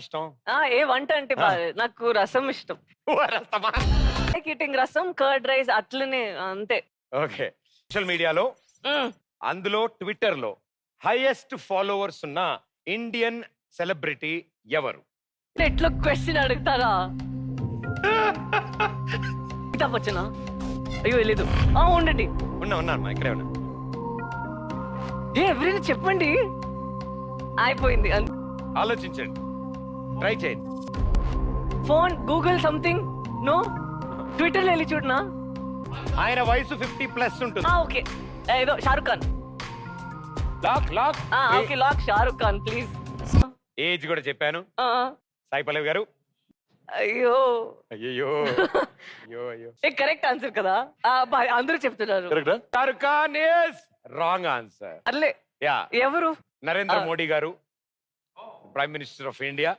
ఇష్టం? ఏ వంట అంటే నాకు రసం ఇష్టం. రసమా? ఈటింగ్ రసం, కర్డ్ రైస్ అట్లనే అంతే. ఓకే. సోషల్ మీడియాలో అందులో ట్విట్టర్ లో హైయెస్ట్ ఫాలోవర్స్ ఉన్న ఇండియన్ సెలబ్రిటీ ఎవరు? ఎట్లా క్వశ్చన్ అడుగుతారా? అమితాబ్ బచ్చనా? అయ్యో తెలీదు. ఉండండి, ఉన్నా ఇక్కడే ఉన్నా. ఎవరైనా చెప్పండి. అయిపోయింది. ఆలోచించండి, ట్రై చేయండి. Phone Google something. No, Twitter లో వెళ్ళి చూడనా? ఆయన వయసు 50+ ఉంటుంది. ఓకే, ఏదో Shahrukh Khan. Lock. Okay, lock Shahrukh Khan please. Age కూడా చెప్పాను. సాయి పల్లవి గారు. అయ్యో అయ్యో కరెక్ట్ ఆన్సర్ కదా? అందరూ చెప్తున్నారు. Shahrukh Khan is wrong answer. అర్లే, యా, ఎవరు? నరేంద్ర మోడీ గారు, ప్రైమ్ మినిస్టర్ ఆఫ్ ఇండియా.